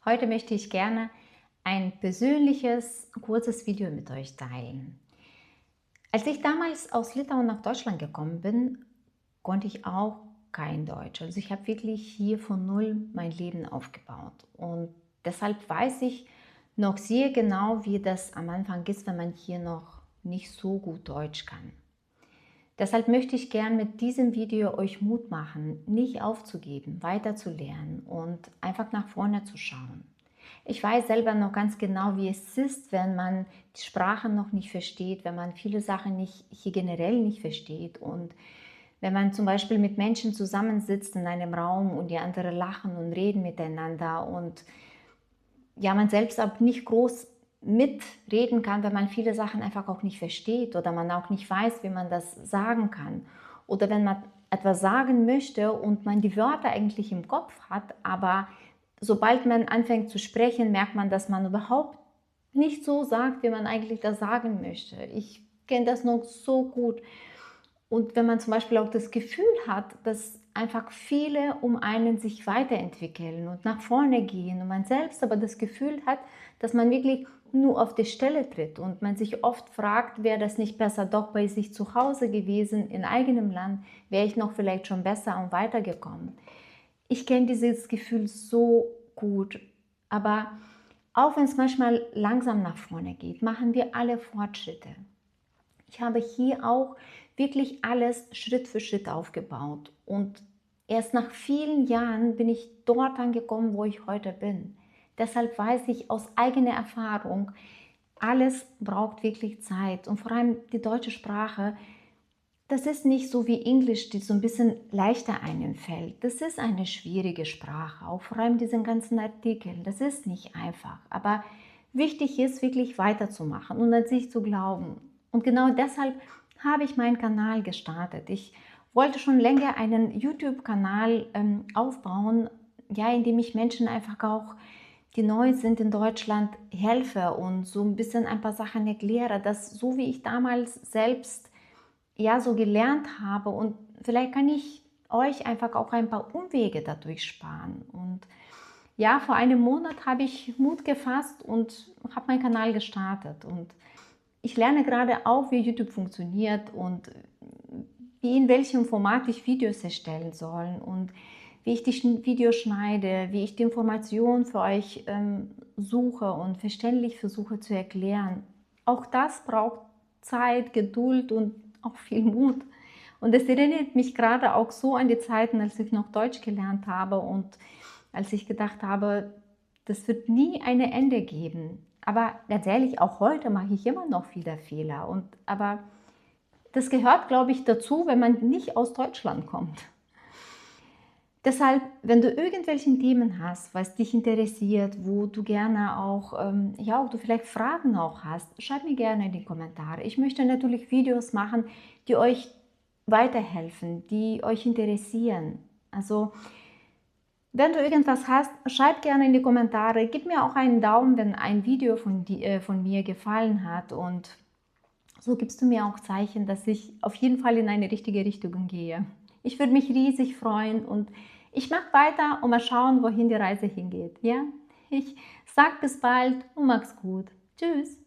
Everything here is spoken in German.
Heute möchte ich gerne ein persönliches, kurzes Video mit euch teilen. Als ich damals aus Litauen nach Deutschland gekommen bin, konnte ich auch kein Deutsch. Also ich habe wirklich hier von null mein Leben aufgebaut. Und deshalb weiß ich noch sehr genau, wie das am Anfang ist, wenn man hier noch nicht so gut Deutsch kann. Deshalb möchte ich gern mit diesem Video euch Mut machen, nicht aufzugeben, weiter zu lernen und einfach nach vorne zu schauen. Ich weiß selber noch ganz genau, wie es ist, wenn man die Sprache noch nicht versteht, wenn man viele Sachen hier generell nicht versteht und wenn man zum Beispiel mit Menschen zusammensitzt in einem Raum und die anderen lachen und reden miteinander und ja, man selbst auch nicht groß mitreden kann, wenn man viele Sachen einfach auch nicht versteht oder man auch nicht weiß, wie man das sagen kann. Oder wenn man etwas sagen möchte und man die Wörter eigentlich im Kopf hat, aber sobald man anfängt zu sprechen, merkt man, dass man überhaupt nicht so sagt, wie man eigentlich das sagen möchte. Ich kenne das noch so gut. Und wenn man zum Beispiel auch das Gefühl hat, dass einfach viele um einen sich weiterentwickeln und nach vorne gehen und man selbst aber das Gefühl hat, dass man wirklich nur auf die Stelle tritt und man sich oft fragt, wäre das nicht besser doch bei sich zu Hause gewesen, in eigenem Land, wäre ich noch vielleicht schon besser und weitergekommen. Ich kenne dieses Gefühl so gut, aber auch wenn es manchmal langsam nach vorne geht, machen wir alle Fortschritte. Ich habe hier auch wirklich alles Schritt für Schritt aufgebaut und erst nach vielen Jahren bin ich dort angekommen, wo ich heute bin. Deshalb weiß ich aus eigener Erfahrung, alles braucht wirklich Zeit und vor allem die deutsche Sprache, das ist nicht so wie Englisch, die so ein bisschen leichter einem fällt. Das ist eine schwierige Sprache, auch vor allem diesen ganzen Artikeln. Das ist nicht einfach, aber wichtig ist wirklich weiterzumachen und an sich zu glauben. Und genau deshalb habe ich meinen Kanal gestartet. Ich wollte schon länger einen YouTube-Kanal aufbauen, ja, in dem ich Menschen einfach auch, die neu sind in Deutschland, helfe und so ein bisschen ein paar Sachen erkläre, dass so wie ich damals selbst ja so gelernt habe und vielleicht kann ich euch einfach auch ein paar Umwege dadurch sparen. Und ja, vor einem Monat habe ich Mut gefasst und habe meinen Kanal gestartet und ich lerne gerade auch, wie YouTube funktioniert und wie in welchem Format ich Videos erstellen soll und wie ich die Videos schneide, wie ich die Informationen für euch suche und verständlich versuche zu erklären. Auch das braucht Zeit, Geduld und auch viel Mut. Und es erinnert mich gerade auch so an die Zeiten, als ich noch Deutsch gelernt habe und als ich gedacht habe, das wird nie ein Ende geben. Aber ganz ehrlich, auch heute mache ich immer noch viele Fehler. Aber das gehört, glaube ich, dazu, wenn man nicht aus Deutschland kommt. Deshalb, wenn du irgendwelche Themen hast, was dich interessiert, wo du gerne auch, ja, wo du vielleicht Fragen auch hast, schreib mir gerne in die Kommentare. Ich möchte natürlich Videos machen, die euch weiterhelfen, die euch interessieren. Also, wenn du irgendwas hast, schreib gerne in die Kommentare. Gib mir auch einen Daumen, wenn ein Video von mir gefallen hat. Und so gibst du mir auch Zeichen, dass ich auf jeden Fall in eine richtige Richtung gehe. Ich würde mich riesig freuen und ich mache weiter und mal schauen, wohin die Reise hingeht. Ja? Ich sag bis bald und mach's gut. Tschüss.